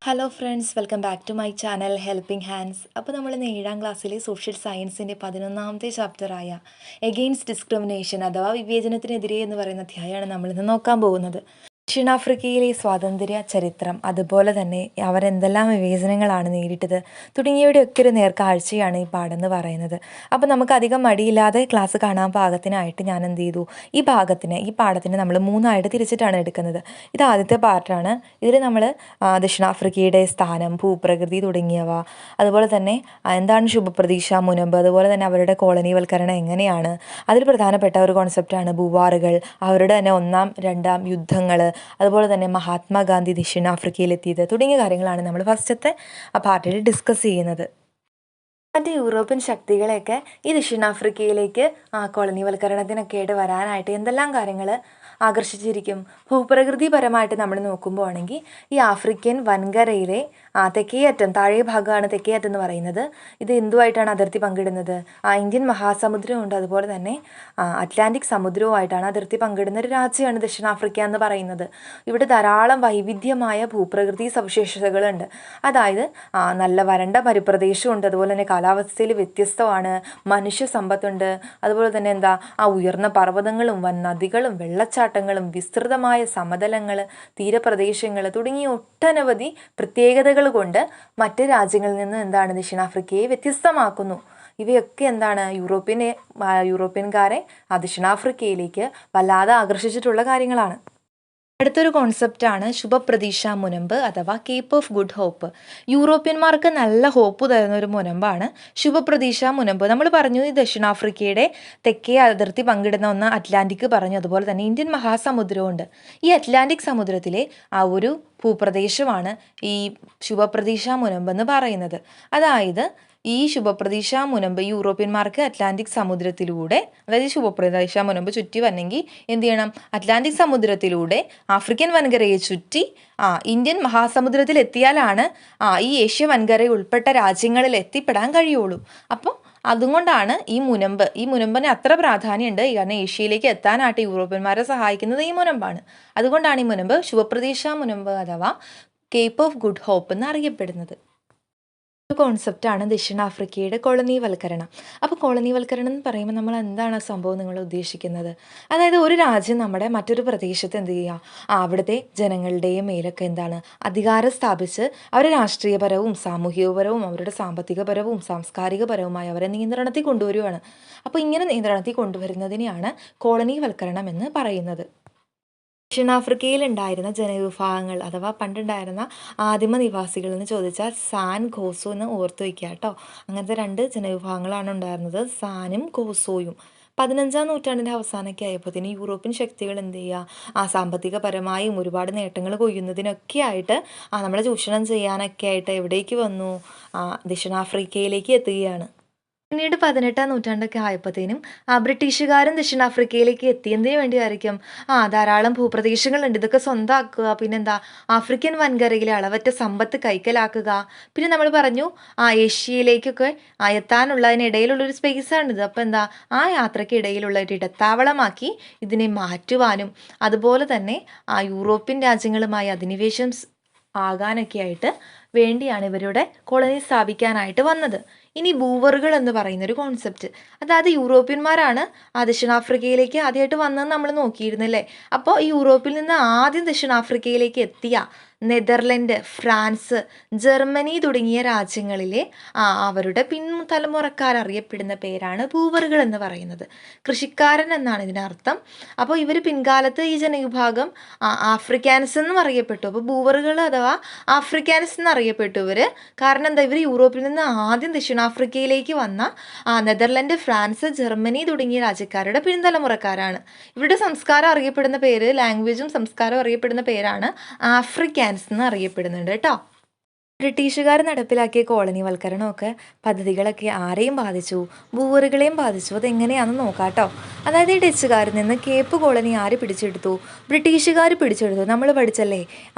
Hello friends, welcome back to my channel helping hands. അപ്പോൾ നമ്മൾ ഇന്ന് 7ാം ക്ലാസ്സിലെ സോഷ്യൽ സയൻസിൻ്റെ 11ാമത്തെ ചാപ്റ്ററായ എഗെയിൻസ്റ്റ് ഡിസ്ക്രിമിനേഷൻ അഥവാ വിവേചനത്തിനെതിരെ എന്ന് പറയുന്ന അധ്യായമാണ് നമ്മളിന്ന് നോക്കാൻ പോകുന്നത്. ദക്ഷിണാഫ്രിക്കയിലെ സ്വാതന്ത്ര്യ ചരിത്രം, അതുപോലെ തന്നെ അവരെന്തെല്ലാം വിവേചനങ്ങളാണ് നേരിട്ടത് തുടങ്ങിയവയുടെയൊക്കെ ഒരു നേർക്കാഴ്ചയാണ് ഈ പാഠം എന്ന് പറയുന്നത്. അപ്പോൾ നമുക്ക് അധികം മടിയില്ലാതെ ക്ലാസ് കാണാൻ പാകത്തിനായിട്ട് ഞാൻ എന്ത് ചെയ്തു, ഈ പാഠത്തിന് നമ്മൾ 3ആയിട്ട് തിരിച്ചിട്ടാണ് എടുക്കുന്നത്. ഇത് ആദ്യത്തെ പാർട്ടാണ്. ഇതിൽ നമ്മൾ ദക്ഷിണാഫ്രിക്കയുടെ സ്ഥാനം, ഭൂപ്രകൃതി തുടങ്ങിയവ, അതുപോലെ തന്നെ എന്താണ് ശുഭപ്രതീക്ഷ, മുനമ്പ്, അതുപോലെ തന്നെ അവരുടെ കോളനിവൽക്കരണം എങ്ങനെയാണ്, അതിൽ പ്രധാനപ്പെട്ട ഒരു കോൺസെപ്റ്റാണ് ഭൂവാറുകൾ, അവരുടെ തന്നെ 1-ാം 2-ാം യുദ്ധങ്ങൾ, അതുപോലെ തന്നെ മഹാത്മാഗാന്ധി ദക്ഷിണാഫ്രിക്കയിലെത്തിയത് തുടങ്ങിയ കാര്യങ്ങളാണ് നമ്മൾ ഫസ്റ്റത്തെ പാർട്ടിൽ ഡിസ്കസ് ചെയ്യുന്നത്. മറ്റ് യൂറോപ്യൻ ശക്തികളെയൊക്കെ ഈ ദക്ഷിണാഫ്രിക്കയിലേക്ക് കോളനിവൽക്കരണത്തിനൊക്കെ ആയിട്ട് വരാനായിട്ട് എന്തെല്ലാം കാര്യങ്ങൾ ആകർഷിച്ചിരിക്കും. ഭൂപ്രകൃതിപരമായിട്ട് നമ്മൾ നോക്കുമ്പോൾ ആണെങ്കിൽ ഈ ആഫ്രിക്കൻ വൻകരയിലെ തെക്കേയറ്റം, താഴെ ഭാഗമാണ് തെക്കേയറ്റം എന്ന് പറയുന്നത്. ഇത് എന്തുമായിട്ടാണ് അതിർത്തി പങ്കിടുന്നത്? ഇന്ത്യൻ മഹാസമുദ്രമുണ്ട്, അതുപോലെ തന്നെ അറ്റ്ലാന്റിക് സമുദ്രവുമായിട്ടാണ് അതിർത്തി പങ്കിടുന്ന ഒരു രാജ്യമാണ് ദക്ഷിണാഫ്രിക്ക എന്ന് പറയുന്നത്. ഇവിടെ ധാരാളം വൈവിധ്യമായ ഭൂപ്രകൃതി സവിശേഷതകളുണ്ട്. അതായത് നല്ല വരണ്ട പരിപ്രദേശമുണ്ട്, അതുപോലെ തന്നെ കാലാവസ്ഥയിൽ വ്യത്യസ്തമാണ്, മനുഷ്യ സമ്പത്തുണ്ട്, അതുപോലെ തന്നെ ഉയർന്ന പർവ്വതങ്ങളും വൻ നദികളും വെള്ളച്ചാട്ടങ്ങളും വിസ്തൃതമായ സമതലങ്ങൾ, തീരപ്രദേശങ്ങൾ തുടങ്ങിയ ഒട്ടനവധി പ്രത്യേകതകൾ കൊണ്ട് മറ്റ് രാജ്യങ്ങളിൽ നിന്ന് ദക്ഷിണാഫ്രിക്കയെ വ്യത്യസ്തമാക്കുന്നു. ഇവയൊക്കെ യൂറോപ്യൻകാരെ ദക്ഷിണാഫ്രിക്കയിലേക്ക് വല്ലാതെ ആകർഷിച്ചിട്ടുള്ള കാര്യങ്ങളാണ്. അടുത്തൊരു കോൺസെപ്റ്റാണ് ശുഭപ്രതീക്ഷ മുനമ്പ് അഥവാ കേപ്പ് ഓഫ് ഗുഡ് ഹോപ്പ്. യൂറോപ്യന്മാർക്ക് നല്ല ഹോപ്പ് തരുന്ന ഒരു മുനമ്പാണ് ശുഭപ്രതീക്ഷ മുനമ്പ്. നമ്മൾ പറഞ്ഞു ഈ ദക്ഷിണാഫ്രിക്കയുടെ തെക്കേ അതിർത്തി പങ്കിടുന്ന ഒന്ന് അറ്റ്ലാന്റിക് പറഞ്ഞു, അതുപോലെ തന്നെ ഇന്ത്യൻ മഹാസമുദ്രമുണ്ട്. ഈ അറ്റ്ലാന്റിക് സമുദ്രത്തിലെ ഒരു ഭൂപ്രദേശമാണ് ഈ ശുഭപ്രതീക്ഷ മുനമ്പ് എന്ന് പറയുന്നത്. അതായത് ഈ ശുഭപ്രതീക്ഷ മുനമ്പ് യൂറോപ്യന്മാർക്ക് അറ്റ്ലാന്റിക് സമുദ്രത്തിലൂടെ, അതായത് ശുഭപ്രതീക്ഷ മുനമ്പ് ചുറ്റി വന്നെങ്കിൽ എന്ത് ചെയ്യണം, അറ്റ്ലാന്റിക് സമുദ്രത്തിലൂടെ ആഫ്രിക്കൻ വൻകരയെ ചുറ്റി ഇന്ത്യൻ മഹാസമുദ്രത്തിൽ എത്തിയാലാണ് ഈ ഏഷ്യ വൻകര ഉൾപ്പെട്ട രാജ്യങ്ങളിൽ എത്തിപ്പെടാൻ കഴിയുള്ളൂ. അപ്പോൾ അതുകൊണ്ടാണ് ഈ മുനമ്പിന് അത്ര പ്രാധാന്യമുണ്ട്. കാരണം ഏഷ്യയിലേക്ക് എത്താനായിട്ട് യൂറോപ്യന്മാരെ സഹായിക്കുന്നത് ഈ മുനമ്പാണ്. അതുകൊണ്ടാണ് ഈ മുനമ്പ് ശുഭപ്രതീക്ഷ മുനമ്പ് അഥവാ കേപ്പ് ഓഫ് ഗുഡ് ഹോപ്പ് എന്ന് അറിയപ്പെടുന്നത്. ഒരു കോൺസെപ്റ്റാണ് ദക്ഷിണാഫ്രിക്കയുടെ കോളനിവൽക്കരണം. അപ്പോൾ കോളനിവൽക്കരണം എന്ന് പറയുമ്പോൾ നമ്മൾ എന്താണ് സംഭവം നിങ്ങൾ ഉദ്ദേശിക്കുന്നത്? അതായത് ഒരു രാജ്യം നമ്മുടെ മറ്റൊരു പ്രദേശത്ത് എന്ത് ചെയ്യുക, അവിടുത്തെ ജനങ്ങളുടെയും മേലൊക്കെ അധികാരം സ്ഥാപിച്ച് അവരെ രാഷ്ട്രീയപരവും സാമൂഹികപരവും അവരുടെ സാമ്പത്തികപരവും സാംസ്കാരികപരവുമായി അവരെ നിയന്ത്രണത്തിൽ കൊണ്ടുവരികയാണ്. അപ്പോൾ ഇങ്ങനെ നിയന്ത്രണത്തിൽ കൊണ്ടുവരുന്നതിനെയാണ് കോളനിവൽക്കരണം എന്ന് പറയുന്നത്. ദക്ഷിണാഫ്രിക്കയിൽ ഉണ്ടായിരുന്ന ജനവിഭാഗങ്ങൾ അഥവാ പണ്ടുണ്ടായിരുന്ന ആദിമ നിവാസികൾ എന്ന് ചോദിച്ചാൽ സാൻ ഖോസോ എന്ന് ഓർത്തു വയ്ക്കുക കേട്ടോ. അങ്ങനത്തെ 2 ജനവിഭാഗങ്ങളാണ് ഉണ്ടായിരുന്നത്, സാനും ഖോസോയും. 15-ാം നൂറ്റാണ്ടിൻ്റെ അവസാനമൊക്കെ ആയപ്പോഴത്തേന് യൂറോപ്യൻ ശക്തികൾ എന്ത് ചെയ്യുക, സാമ്പത്തികപരമായും ഒരുപാട് നേട്ടങ്ങൾ കൊയ്യുന്നതിനൊക്കെ ആയിട്ട് നമ്മളെ ചൂഷണം ചെയ്യാനൊക്കെ ആയിട്ട് എവിടേക്ക് വന്നു, ദക്ഷിണാഫ്രിക്കയിലേക്ക് എത്തുകയാണ്. പിന്നീട് 18-ാം നൂറ്റാണ്ടൊക്കെ ആയപ്പോഴത്തേനും ബ്രിട്ടീഷുകാരും ദക്ഷിണാഫ്രിക്കയിലേക്ക് എത്തി. എന്തിനു വേണ്ടിയായിരിക്കും? ധാരാളം ഭൂപ്രദേശങ്ങളുണ്ട്, ഇതൊക്കെ സ്വന്തമാക്കുക, പിന്നെന്താ ആഫ്രിക്കൻ വൻകരയിലെ അളവറ്റ സമ്പത്ത് കൈക്കലാക്കുക. പിന്നെ നമ്മൾ പറഞ്ഞു ഏഷ്യയിലേക്കൊക്കെ എത്താനുള്ളതിനിടയിലുള്ളൊരു സ്പേസാണിത്. അപ്പോൾ ആ യാത്രയ്ക്ക് ഇടയിലുള്ള ഒരു ഇടത്താവളമാക്കി ഇതിനെ മാറ്റുവാനും അതുപോലെ തന്നെ യൂറോപ്യൻ രാജ്യങ്ങളുമായി അധിനിവേശം ആകാനൊക്കെ ആയിട്ട് വേണ്ടിയാണ് ഇവരുടെ കോളനി സ്ഥാപിക്കാനായിട്ട് വന്നത്. ഇനി ഭൂവറുകൾ എന്ന് പറയുന്ന ഒരു കോൺസെപ്റ്റ്, അതായത് യൂറോപ്യന്മാരാണ് ദക്ഷിണാഫ്രിക്കയിലേക്ക് ആദ്യമായിട്ട് വന്നതെന്ന് നമ്മൾ നോക്കിയിരുന്നല്ലേ. അപ്പോൾ ഈ യൂറോപ്പിൽ നിന്ന് ആദ്യം ദക്ഷിണാഫ്രിക്കയിലേക്ക് എത്തിയ നെതർലൻഡ്, ഫ്രാൻസ്, ജർമ്മനി തുടങ്ങിയ രാജ്യങ്ങളിലെ അവരുടെ പിൻതലമുറക്കാരറിയപ്പെടുന്ന പേരാണ് ഭൂവറുകൾ എന്ന് പറയുന്നത്. കൃഷിക്കാരൻ എന്നാണ് ഇതിനർത്ഥം. അപ്പോൾ ഇവർ പിൻകാലത്ത് ഈ ജനവിഭാഗം ആഫ്രിക്കാൻസ് എന്നും അറിയപ്പെട്ടു. അപ്പോൾ ഭൂവറുകൾ അഥവാ ആഫ്രിക്കാൻസ് എന്നറിയപ്പെട്ടു ഇവർ. കാരണം ഇവർ യൂറോപ്പിൽ നിന്ന് ആദ്യം ദക്ഷിണാഫ്രിക്കയിലേക്ക് വന്ന നെതർലൻഡ്, ഫ്രാൻസ്, ജർമ്മനി തുടങ്ങിയ രാജ്യക്കാരുടെ പിൻതലമുറക്കാരാണ്. ഇവരുടെ സംസ്കാരം അറിയപ്പെടുന്ന പേര്, ലാംഗ്വേജും സംസ്കാരവും അറിയപ്പെടുന്ന പേരാണ് ആഫ്രിക്കാൻസ് എന്ന് അറിയപ്പെടുന്നുണ്ട് കേട്ടോ. ബ്രിട്ടീഷുകാർ നടപ്പിലാക്കിയ കോളനിവൽക്കരണമൊക്കെ പദ്ധതികളൊക്കെ ആരെയും ബാധിച്ചു? ഭൂവറുകളെയും ബാധിച്ചു. അതെങ്ങനെയാണെന്ന് നോക്കാം കേട്ടോ. അതായത് ഈ ഡച്ചുകാരിൽ നിന്ന് കേപ്പ് കോളനി ആര് പിടിച്ചെടുത്തു? ബ്രിട്ടീഷുകാർ പിടിച്ചെടുത്തു. നമ്മൾ പഠിച്ചല്ലേ,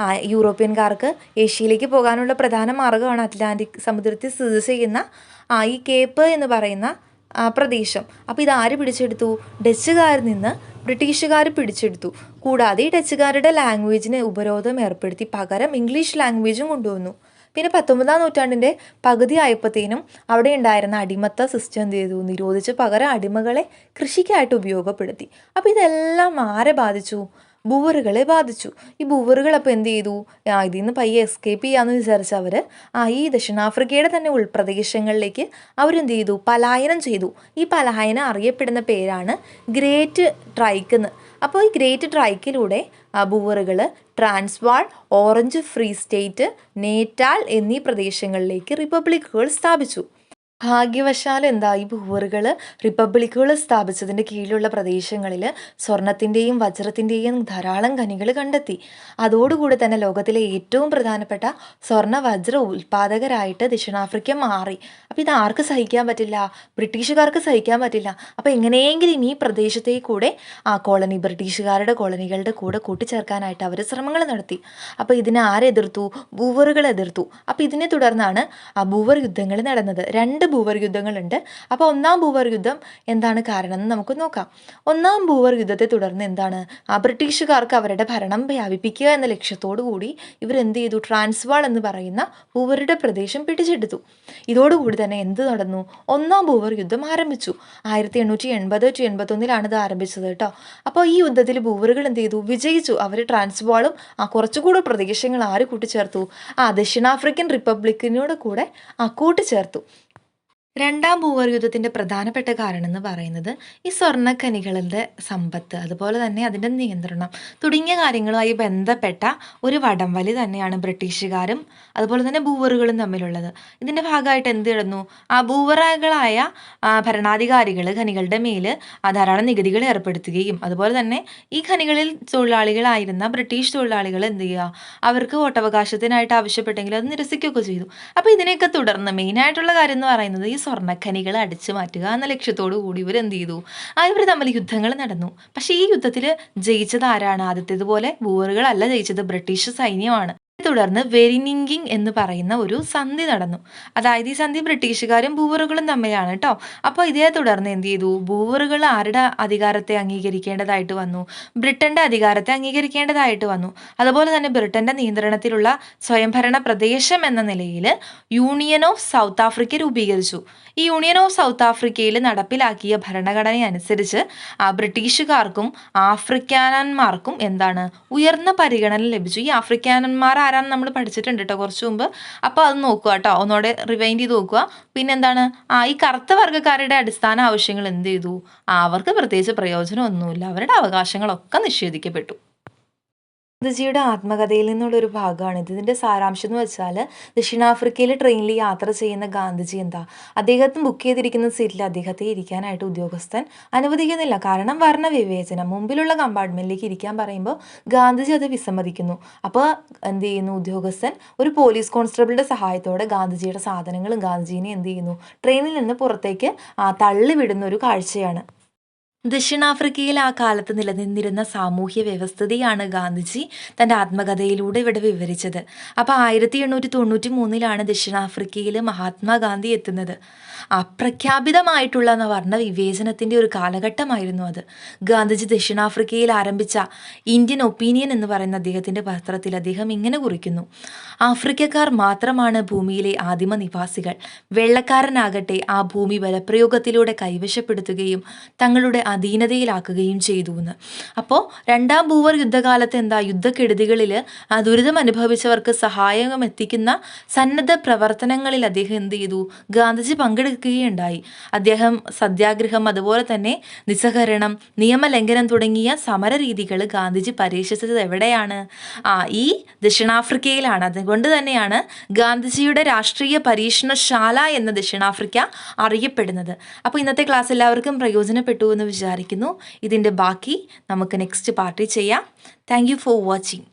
യൂറോപ്യൻകാർക്ക് ഏഷ്യയിലേക്ക് പോകാനുള്ള പ്രധാന മാർഗ്ഗമാണ് അറ്റ്ലാന്റിക് സമുദ്രത്തിൽ സ്ഥിതി ചെയ്യുന്ന ഈ കേപ്പ് എന്ന് പറയുന്ന പ്രദേശം. അപ്പോൾ ഇതാര് പിടിച്ചെടുത്തു? ഡച്ചുകാരിൽ നിന്ന് ബ്രിട്ടീഷുകാർ പിടിച്ചെടുത്തു. കൂടാതെ ഡച്ചുകാരുടെ ലാംഗ്വേജിന് ഉപരോധം ഏർപ്പെടുത്തി പകരം ഇംഗ്ലീഷ് ലാംഗ്വേജും കൊണ്ടുവന്നു. പിന്നെ 19-ാം നൂറ്റാണ്ടിൻ്റെ പകുതി ആയപ്പോഴത്തേനും അവിടെ ഉണ്ടായിരുന്ന അടിമത്ത സിസ്റ്റം എന്ത് ചെയ്തു? നിരോധിച്ച് പകരം അടിമകളെ കൃഷിക്കായിട്ട് ഉപയോഗപ്പെടുത്തി. അപ്പോൾ ഇതെല്ലാം ആരെ ബാധിച്ചു? ബൂവറുകളെ ബാധിച്ചു. ഈ ബൂവറുകൾ അപ്പോൾ എന്ത് ചെയ്തു? ഇതിൽ നിന്ന് പയ്യെ എസ്കേപ്പ് ചെയ്യാമെന്ന് വിചാരിച്ചവർ ഈ ദക്ഷിണാഫ്രിക്കയുടെ തന്നെ ഉൾപ്രദേശങ്ങളിലേക്ക് അവരെന്ത് ചെയ്തു? പലായനം ചെയ്തു. ഈ പലായനം അറിയപ്പെടുന്ന പേരാണ് ഗ്രേറ്റ് ട്രൈക്ക് എന്ന്. അപ്പോൾ ഈ ഗ്രേറ്റ് ട്രൈക്കിലൂടെ ബൂവറുകൾ Transvaal, Orange Free State, Natal എന്നീ പ്രദേശങ്ങളിലേക്ക് റിപ്പബ്ലിക്കുകൾ സ്ഥാപിച്ചു. ഭാഗ്യവശാൽ ഈ ബൂവറുകൾ റിപ്പബ്ലിക്കുകൾ സ്ഥാപിച്ചതിൻ്റെ കീഴിലുള്ള പ്രദേശങ്ങളിൽ സ്വർണത്തിൻ്റെയും വജ്രത്തിൻ്റെയും ധാരാളം ഖനികൾ കണ്ടെത്തി. അതോടുകൂടി തന്നെ ലോകത്തിലെ ഏറ്റവും പ്രധാനപ്പെട്ട സ്വർണ്ണ വജ്ര ഉൽപ്പാദകരായിട്ട് ദക്ഷിണാഫ്രിക്ക മാറി. അപ്പോൾ ഇത് ആർക്ക് സഹിക്കാൻ പറ്റില്ല? ബ്രിട്ടീഷുകാർക്ക് സഹിക്കാൻ പറ്റില്ല. അപ്പോൾ എങ്ങനെയെങ്കിലും ഈ പ്രദേശത്തെ കൂടെ ബ്രിട്ടീഷുകാരുടെ കോളനികളുടെ കൂടെ കൂട്ടിച്ചേർക്കാനായിട്ട് അവർ ശ്രമങ്ങൾ നടത്തി. അപ്പോൾ ഇതിനെ ആരെതിർത്തു? ബൂവറുകൾ എതിർത്തു. അപ്പോൾ ഇതിനെ തുടർന്നാണ് ബൂവർ യുദ്ധങ്ങൾ നടന്നത്. 2 ബൂവർ യുദ്ധങ്ങളുണ്ട്. അപ്പോൾ 1-ാം ബൂവർ യുദ്ധം എന്താണ് കാരണം എന്ന് നമുക്ക് നോക്കാം. 1-ാം ബൂവർ യുദ്ധത്തെ തുടർന്ന് എന്താണ്? ബ്രിട്ടീഷുകാർക്ക് അവരുടെ ഭരണം വ്യാപിപ്പിക്കുക എന്ന ലക്ഷ്യത്തോടു കൂടി ഇവരെന്ത് ചെയ്തു? ട്രാൻസ്വാൾ എന്ന് പറയുന്ന ബൂവറുടെ പ്രദേശം പിടിച്ചെടുത്തു. ഇതോടുകൂടി തന്നെ എന്ത് നടന്നു? 1-ാം ബൂവർ യുദ്ധം ആരംഭിച്ചു. 1880-81 ഇത് ആരംഭിച്ചത് കേട്ടോ. അപ്പോൾ ഈ യുദ്ധത്തിൽ ബൂവറുകൾ എന്ത് ചെയ്തു? വിജയിച്ചു. അവർ ട്രാൻസ്വാളും കുറച്ചുകൂടെ പ്രദേശങ്ങൾ ആര് കൂട്ടിച്ചേർത്തു? ദക്ഷിണാഫ്രിക്കൻ റിപ്പബ്ലിക്കിനോട് കൂടെ കൂട്ടിച്ചേർത്തു. 2-ാം ബൂവർ യുദ്ധത്തിൻ്റെ പ്രധാനപ്പെട്ട കാരണം എന്ന് പറയുന്നത് ഈ സ്വർണ്ണഖനികളുടെ സമ്പത്ത്, അതുപോലെ തന്നെ അതിൻ്റെ നിയന്ത്രണം തുടങ്ങിയ കാര്യങ്ങളുമായി ബന്ധപ്പെട്ട ഒരു വടംവലി തന്നെയാണ് ബ്രിട്ടീഷുകാരും അതുപോലെ തന്നെ ബൂവറുകളും തമ്മിലുള്ളത്. ഇതിൻ്റെ ഭാഗമായിട്ട് എന്ത് നടന്നു? ബൂവറുകളായ ഭരണാധികാരികൾ ഖനികളുടെ മേൽ ധാരാളം നികുതികൾ ഏർപ്പെടുത്തുകയും അതുപോലെ തന്നെ ഈ ഖനികളിൽ തൊഴിലാളികളായിരുന്ന ബ്രിട്ടീഷ് തൊഴിലാളികൾ എന്ത് ചെയ്യുക? അവർക്ക് വോട്ടവകാശത്തിനായിട്ട് ആവശ്യപ്പെട്ടെങ്കിൽ അത് നിരസിക്കുകയൊക്കെ ചെയ്തു. അപ്പോൾ ഇതിനെയൊക്കെ തുടർന്ന് മെയിനായിട്ടുള്ള കാര്യം എന്ന് പറയുന്നത് ഈ സ്വർണ്ണഖനികൾ അടിച്ചു മാറ്റുക എന്ന ലക്ഷ്യത്തോടു കൂടി ഇവർ എന്ത് ചെയ്തു? ഇവർ തമ്മിൽ യുദ്ധങ്ങൾ നടന്നു. പക്ഷേ ഈ യുദ്ധത്തിൽ ജയിച്ചത് ആരാണ്? ആദ്യത്തേതുപോലെ ബൂവറുകളല്ല ജയിച്ചത്, ബ്രിട്ടീഷ് സൈന്യമാണ്. തുടർന്ന് വെരിനിങ്കിങ് എന്ന് പറയുന്ന ഒരു സന്ധി നടന്നു. അതായത് ഈ സന്ധി ബ്രിട്ടീഷുകാരും ബൂവറുകളും തമ്മിലാണ് കേട്ടോ. അപ്പോൾ ഇതേ തുടർന്ന് എന്ത് ചെയ്തു? ബൂവറുകൾ ആരുടെ അധികാരത്തെ അംഗീകരിക്കേണ്ടതായിട്ട് വന്നു? ബ്രിട്ടന്റെ അധികാരത്തെ അംഗീകരിക്കേണ്ടതായിട്ട് വന്നു. അതുപോലെ തന്നെ ബ്രിട്ടന്റെ നിയന്ത്രണത്തിലുള്ള സ്വയംഭരണ പ്രദേശം എന്ന നിലയിൽ യൂണിയൻ ഓഫ് സൗത്ത് ആഫ്രിക്ക രൂപീകരിച്ചു. ഈ യൂണിയൻ ഓഫ് സൗത്ത് ആഫ്രിക്കയിൽ നടപ്പിലാക്കിയ ഭരണഘടന അനുസരിച്ച് ബ്രിട്ടീഷുകാർക്കും ആഫ്രിക്കാനന്മാർക്കും എന്താണ്? ഉയർന്ന പരിഗണന ലഭിച്ചു. ഈ ആഫ്രിക്കാനന്മാർ ആരാണെന്ന് നമ്മൾ പഠിച്ചിട്ടുണ്ട് കേട്ടോ കുറച്ച് മുമ്പ്. അപ്പോൾ അത് നോക്കുക കേട്ടോ, ഒന്നുകൂടെ റിവൈൻഡ് ചെയ്ത് നോക്കുക. പിന്നെന്താണ്? ഈ കറുത്ത വർഗ്ഗക്കാരുടെ അടിസ്ഥാന ആവശ്യങ്ങൾ എന്ത് ചെയ്തു? അവർക്ക് പ്രത്യേകിച്ച് പ്രയോജനമൊന്നുമില്ല, അവരുടെ അവകാശങ്ങളൊക്കെ നിഷേധിക്കപ്പെട്ടു. ഗാന്ധിജിയുടെ ആത്മകഥയിൽ നിന്നുള്ളൊരു ഭാഗമാണിത്. ഇതിൻ്റെ സാരാംശം എന്ന് വെച്ചാൽ ദക്ഷിണാഫ്രിക്കയിൽ ട്രെയിനിൽ യാത്ര ചെയ്യുന്ന ഗാന്ധിജി അദ്ദേഹത്തിന് ബുക്ക് ചെയ്തിരിക്കുന്ന സീറ്റിൽ അദ്ദേഹത്തെ ഇരിക്കാനായിട്ട് ഉദ്യോഗസ്ഥൻ അനുവദിക്കുന്നില്ല. കാരണം വർണ്ണവിവേചനം. മുമ്പിലുള്ള കമ്പാർട്ട്മെൻറ്റിലേക്ക് ഇരിക്കാൻ പറയുമ്പോൾ ഗാന്ധിജി അത് വിസമ്മതിക്കുന്നു. അപ്പോൾ എന്ത് ചെയ്യുന്നു? ഉദ്യോഗസ്ഥൻ ഒരു പോലീസ് കോൺസ്റ്റബിളുടെ സഹായത്തോടെ ഗാന്ധിജിയുടെ സാധനങ്ങളും ഗാന്ധിജീനെ എന്ത് ചെയ്യുന്നു? ട്രെയിനിൽ നിന്ന് പുറത്തേക്ക് തള്ളിവിടുന്ന ഒരു കാഴ്ചയാണ്. ദക്ഷിണാഫ്രിക്കയിൽ ആ കാലത്ത് നിലനിന്നിരുന്ന സാമൂഹ്യ വ്യവസ്ഥിതിയാണ് ഗാന്ധിജി തൻ്റെ ആത്മകഥയിലൂടെ ഇവിടെ വിവരിച്ചത്. അപ്പോൾ 1893 ദക്ഷിണാഫ്രിക്കയിൽ മഹാത്മാഗാന്ധി എത്തുന്നത്. അപ്രഖ്യാപിതമായിട്ടുള്ള വർണ്ണവിവേചനത്തിൻ്റെ ഒരു കാലഘട്ടമായിരുന്നു അത്. ഗാന്ധിജി ദക്ഷിണാഫ്രിക്കയിൽ ആരംഭിച്ച ഇന്ത്യൻ ഒപ്പീനിയൻ എന്ന് പറയുന്ന അദ്ദേഹത്തിൻ്റെ പത്രത്തിൽ അദ്ദേഹം ഇങ്ങനെ കുറിക്കുന്നു: ആഫ്രിക്കക്കാർ മാത്രമാണ് ഭൂമിയിലെ ആദിമ നിവാസികൾ. വെള്ളക്കാരനാകട്ടെ ആ ഭൂമി ബലപ്രയോഗത്തിലൂടെ കൈവശപ്പെടുത്തുകയും തങ്ങളുടെ അധീനതയിലാക്കുകയും ചെയ്തു എന്ന്. അപ്പോൾ 2-ാം ബൂവർ യുദ്ധകാലത്ത് യുദ്ധക്കെടുതികളിൽ ദുരിതം അനുഭവിച്ചവർക്ക് സഹായം എത്തിക്കുന്ന സന്നദ്ധ പ്രവർത്തനങ്ങളിൽ അദ്ദേഹം എന്ത് ചെയ്തു? ഗാന്ധിജി പങ്കെടുക്കുകയുണ്ടായി. അദ്ദേഹം സത്യാഗ്രഹം, അതുപോലെ തന്നെ നിസ്സഹകരണം, നിയമലംഘനം തുടങ്ങിയ സമരരീതികൾ ഗാന്ധിജി പരീക്ഷിച്ചത് എവിടെയാണ്? ഈ ദക്ഷിണാഫ്രിക്കയിലാണ്. അതുകൊണ്ട് തന്നെയാണ് ഗാന്ധിജിയുടെ രാഷ്ട്രീയ പരീക്ഷണശാല എന്ന ദക്ഷിണാഫ്രിക്ക അറിയപ്പെടുന്നത്. അപ്പോൾ ഇന്നത്തെ ക്ലാസ് എല്ലാവർക്കും പ്രയോജനപ്പെട്ടു എന്ന് വിചാരിക്കുന്നു. ഇതിൻ്റെ ബാക്കി നമുക്ക് നെക്സ്റ്റ് പാർട്ടിൽ ചെയ്യാം. Thank you for watching.